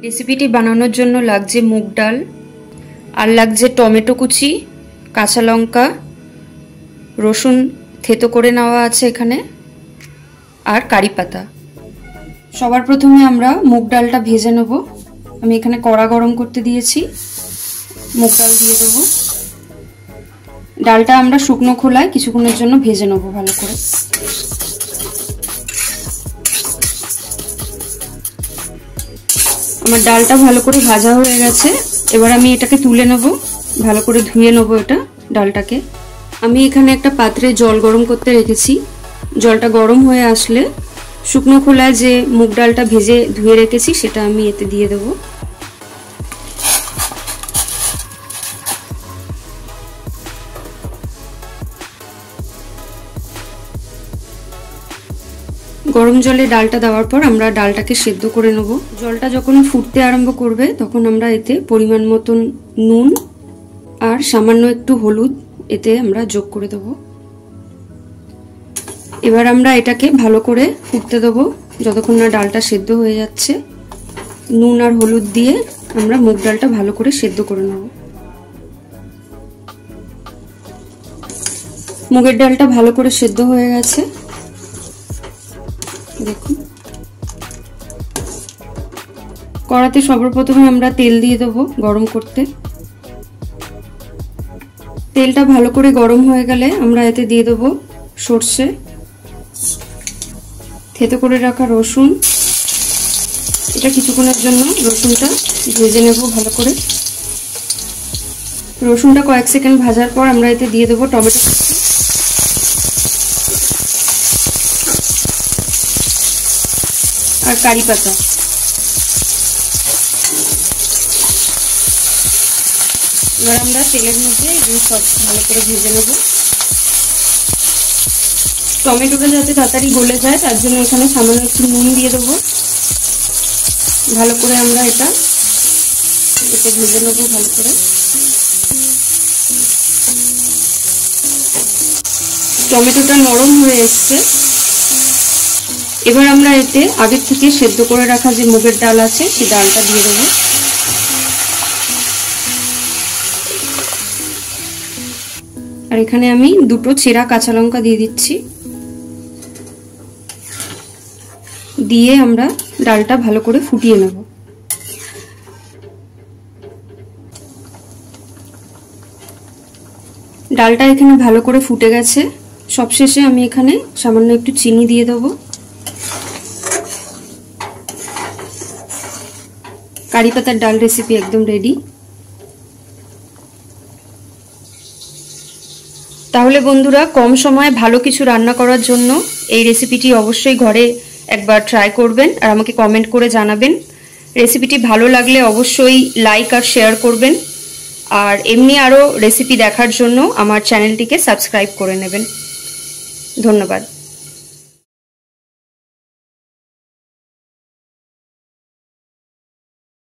রেসিপিটি বানানোর জন্য লাগছে মুগ ডাল আর লাগছে টমেটো কুচি, কাঁচা লঙ্কা, রসুন থেতো করে নেওয়া আছে এখানে, আর কারি পাতা। সবার প্রথমে আমরা মুগ ডালটা ভেজে নেব। আমি এখানে কড়া গরম করতে দিয়েছি, মুগ ডাল দিয়ে দেব। ডালটা আমরা শুকনো খোলায় কিছুক্ষণের জন্য ভেজে নেব ভালো করে। আমার ডালটা ভালো করে ভাজা হয়ে গেছে, এবার আমি এটাকে তুলে নেব, ভালো করে ধুয়ে নেব এটা ডালটাকে। আমি এখানে একটা পাত্রে জল গরম করতে রেখেছি। জলটা গরম হয়ে আসলে শুকনো খোলায় যে মুগ ডালটা ভেজে ধুয়ে রেখেছি সেটা আমি এতে দিয়ে দেব। গরম জলে ডালটা দেওয়ার পর আমরা ডালটাকে সেদ্ধ করে নেব। জলটা যখন ফুটতে আরম্ভ করবে তখন আমরা এতে পরিমাণ মতন নুন আর সামান্য একটু হলুদ এতে আমরা যোগ করে দেব। এবার আমরা এটাকে ভালো করে ফুটতে দেবো যতক্ষণ না ডালটা সেদ্ধ হয়ে যাচ্ছে। নুন আর হলুদ দিয়ে আমরা মুগ ডালটা ভালো করে সেদ্ধ করে নেব। মুগের ডালটা ভালো করে সেদ্ধ হয়ে গেছে, দেখুন। কড়াতে সর্বপ্রথমে আমরা তেল দিয়ে দেবো গরম করতে। তেলটা ভালো করে গরম হয়ে গেলে আমরা এতে দিয়ে দেবো সর্ষে, থেতো করে রাখা রসুন। এটা কিছুক্ষণের জন্য রসুনটা ভেজে নেব ভালো করে। রসুনটা কয়েক সেকেন্ড ভাজার পর আমরা এতে দিয়ে দেবো টমেটো আর কারি পাতা। এবার আমরা তেলের মধ্যে এগুলো সব ভালো করে ভেজে নেব। টমেটোটা যাতে তাড়াতাড়ি গলে যায় তার জন্য এখানে সামান্য একটু নুন দিয়ে দেবো। ভালো করে আমরা এতে ভেজে নেবো ভালো করে। টমেটোটা নরম হয়ে এসছে, এবার আমরা এতে আগের থেকে সেদ্ধ করে রাখা যে মুগের ডাল আছে সেই ডালটা দিয়ে দেবো। আর এখানে আমি দুটো চেরা কাঁচা লঙ্কা দিয়ে দিচ্ছি। দিয়ে আমরা ডালটা ভালো করে ফুটিয়ে নেব। ডালটা এখানে ভালো করে ফুটে গেছে। সবশেষে আমি এখানে সামান্য একটু চিনি দিয়ে দেবো। কারি পাতার ডাল রেসিপি একদম রেডি। তাহলে বন্ধুরা, কম সময়ে ভালো কিছু রান্না করার জন্য এই রেসিপিটি অবশ্যই ঘরে একবার ট্রাই করবেন আর আমাকে কমেন্ট করে জানাবেন। রেসিপিটি ভালো লাগলে অবশ্যই লাইক আর শেয়ার করবেন। আর এমনি আরও রেসিপি দেখার জন্য আমার চ্যানেলটিকে সাবস্ক্রাইব করে নেবেন। ধন্যবাদ।